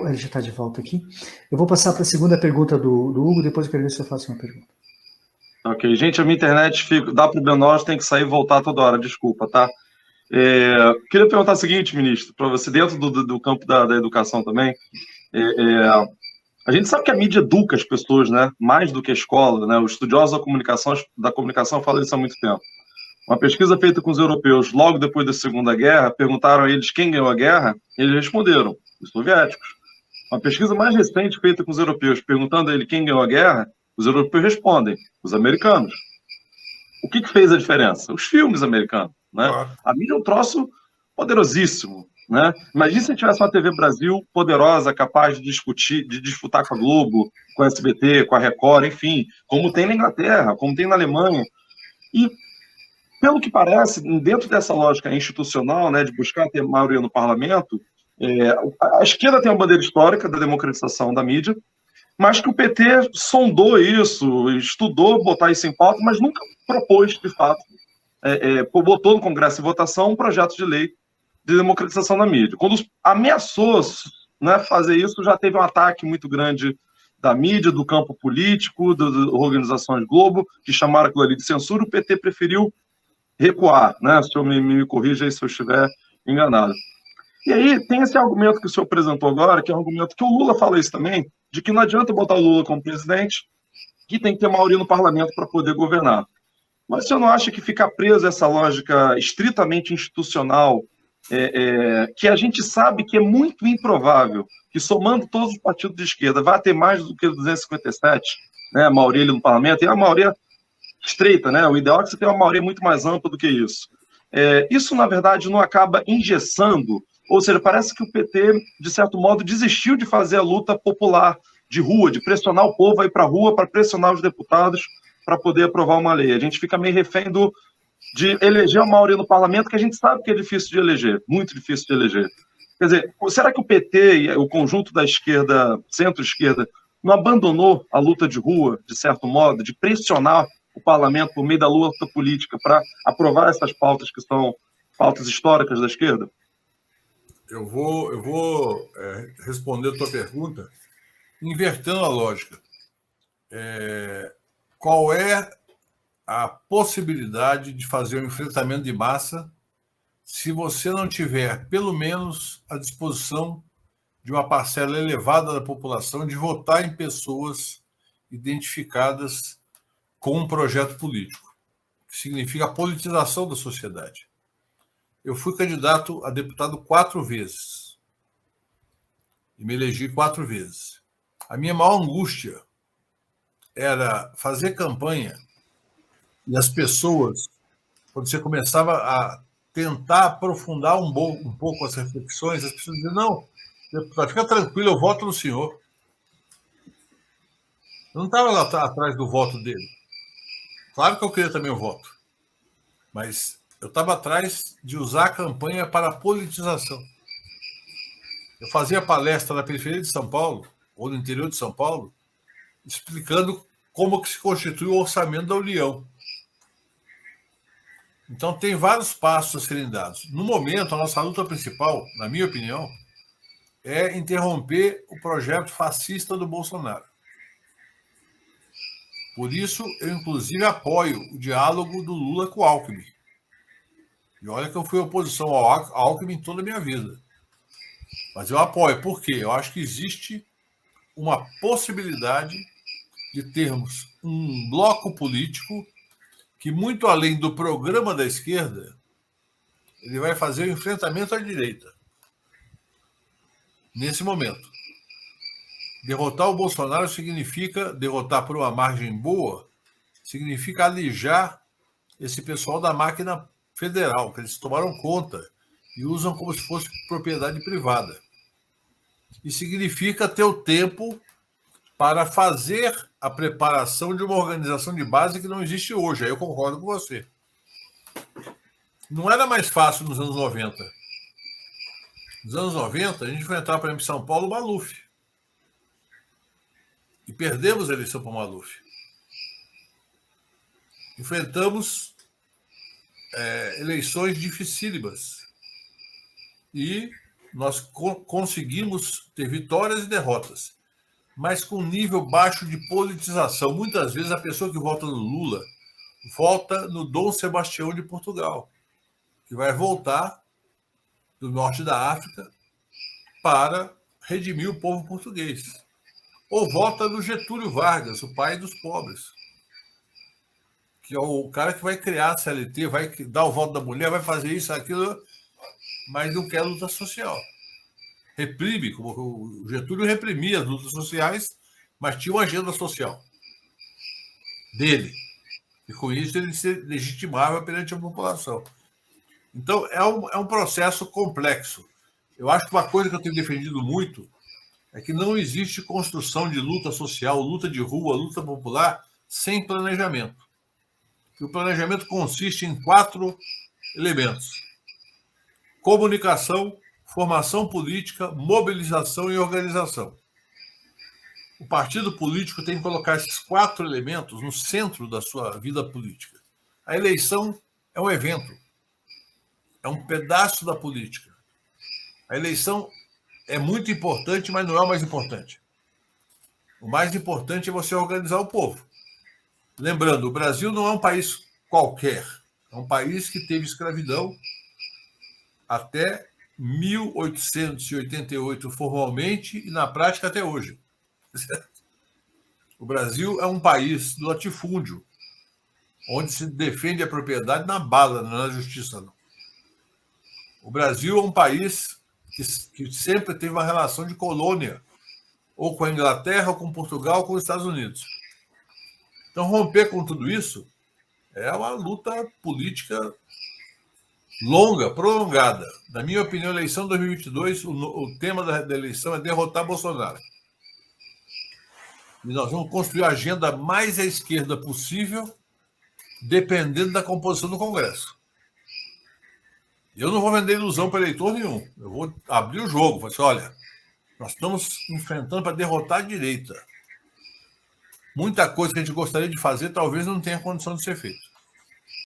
Ele já está de volta aqui. Eu vou passar para a segunda pergunta do Hugo, depois eu quero ver se eu faço uma pergunta. Ok, gente, a minha internet dá problema, tem que sair e voltar toda hora, desculpa, tá? Queria perguntar o seguinte, ministro, para você, dentro do campo da educação também, a gente sabe que a mídia educa as pessoas, né? Mais do que a escola, né? Os estudiosos da comunicação falam isso há muito tempo. Uma pesquisa feita com os europeus logo depois da Segunda Guerra, perguntaram a eles quem ganhou a guerra, e eles responderam, os soviéticos. Uma pesquisa mais recente feita com os europeus, perguntando a ele quem ganhou a guerra, os europeus respondem, os americanos. O que fez a diferença? Os filmes americanos, né? Claro. A mídia é um troço poderosíssimo, né? Imagina se tivesse uma TV Brasil poderosa, capaz de discutir, de disputar com a Globo, com a SBT, com a Record, enfim, como tem na Inglaterra, como tem na Alemanha. E, pelo que parece, dentro dessa lógica institucional, né, de buscar ter maioria no parlamento, a esquerda tem uma bandeira histórica da democratização da mídia, mas que o PT sondou isso, estudou botar isso em pauta, mas nunca propôs, de fato, botou no Congresso em votação um projeto de lei de democratização da mídia. Quando ameaçou, né, fazer isso, já teve um ataque muito grande da mídia, do campo político, das organizações Globo, que chamaram aquilo ali de censura, o PT preferiu recuar, né? O senhor me corrija aí se eu estiver enganado. E aí tem esse argumento que o senhor apresentou agora, que é um argumento que o Lula fala isso também, de que não adianta botar o Lula como presidente, que tem que ter maioria no parlamento para poder governar. Mas o senhor não acha que ficar preso a essa lógica estritamente institucional, que a gente sabe que é muito improvável, que somando todos os partidos de esquerda vai ter mais do que 257, né, a maioria no parlamento, e a maioria estreita, né? O ideal é que você tenha uma maioria muito mais ampla do que isso. Isso, na verdade, não acaba engessando, ou seja, parece que o PT, de certo modo, desistiu de fazer a luta popular de rua, de pressionar o povo a ir para a rua, para pressionar os deputados para poder aprovar uma lei. A gente fica meio refém de eleger a maioria no parlamento, que a gente sabe que é difícil de eleger, muito difícil de eleger. Quer dizer, será que o PT e o conjunto da esquerda, centro-esquerda, não abandonou a luta de rua, de certo modo, de pressionar o parlamento por meio da luta política para aprovar essas pautas que são pautas históricas da esquerda? Eu vou responder a tua pergunta invertendo a lógica. Qual é a possibilidade de fazer um enfrentamento de massa se você não tiver, pelo menos, a disposição de uma parcela elevada da população de votar em pessoas identificadas com um projeto político, que significa a politização da sociedade. Eu fui candidato a deputado 4 vezes e me elegi 4 vezes. A minha maior angústia era fazer campanha e as pessoas, quando você começava a tentar aprofundar um pouco as reflexões, as pessoas diziam, não, deputado, fica tranquilo, eu voto no senhor. Eu não estava lá atrás do voto dele. Claro que eu queria também o voto, mas eu estava atrás de usar a campanha para a politização. Eu fazia palestra na periferia de São Paulo, ou no interior de São Paulo, explicando como que se constitui o orçamento da União. Então, tem vários passos a serem dados. No momento, a nossa luta principal, na minha opinião, é interromper o projeto fascista do Bolsonaro. Por isso, eu, inclusive, apoio o diálogo do Lula com o Alckmin. E olha que eu fui oposição ao Alckmin toda a minha vida. Mas eu apoio. Por quê? Eu acho que existe uma possibilidade de termos um bloco político que, muito além do programa da esquerda, ele vai fazer o enfrentamento à direita. Nesse momento. Derrotar o Bolsonaro significa, derrotar por uma margem boa, significa alijar esse pessoal da máquina federal, que eles tomaram conta e usam como se fosse propriedade privada. E significa ter o tempo para fazer a preparação de uma organização de base que não existe hoje. Aí eu concordo com você. Não era mais fácil nos anos 90. Nos anos 90, a gente enfrentava, por exemplo, em São Paulo, o Maluf. E perdemos a eleição para o Maluf. Enfrentamos eleições dificílimas. E nós conseguimos ter vitórias e derrotas, mas com nível baixo de politização. Muitas vezes a pessoa que vota no Lula vota no Dom Sebastião de Portugal, que vai voltar do norte da África para redimir o povo português. Ou vota no Getúlio Vargas, o pai dos pobres, que é o cara que vai criar a CLT, vai dar o voto da mulher, vai fazer isso, aquilo, mas não quer luta social. Reprime, como o Getúlio reprimia as lutas sociais, mas tinha uma agenda social dele. E com isso ele se legitimava perante a população. Então, é um processo complexo. Eu acho que uma coisa que eu tenho defendido muito é que não existe construção de luta social, luta de rua, luta popular, sem planejamento. E o planejamento consiste em 4 elementos: comunicação, formação política, mobilização e organização. O partido político tem que colocar esses 4 elementos no centro da sua vida política. A eleição é um evento, é um pedaço da política. A eleição é muito importante, mas não é o mais importante. O mais importante é você organizar o povo. Lembrando, o Brasil não é um país qualquer. É um país que teve escravidão até 1888 formalmente e na prática até hoje. O Brasil é um país do latifúndio, onde se defende a propriedade na bala, não na justiça, não. O Brasil é um país que sempre teve uma relação de colônia, ou com a Inglaterra, ou com Portugal, ou com os Estados Unidos. Então, romper com tudo isso é uma luta política longa, prolongada. Na minha opinião, a eleição de 2022, o tema da eleição é derrotar Bolsonaro. E nós vamos construir a agenda mais à esquerda possível, dependendo da composição do Congresso. Eu não vou vender ilusão para eleitor nenhum. Eu vou abrir o jogo. Vou dizer, olha, nós estamos enfrentando para derrotar a direita. Muita coisa que a gente gostaria de fazer talvez não tenha condição de ser feita.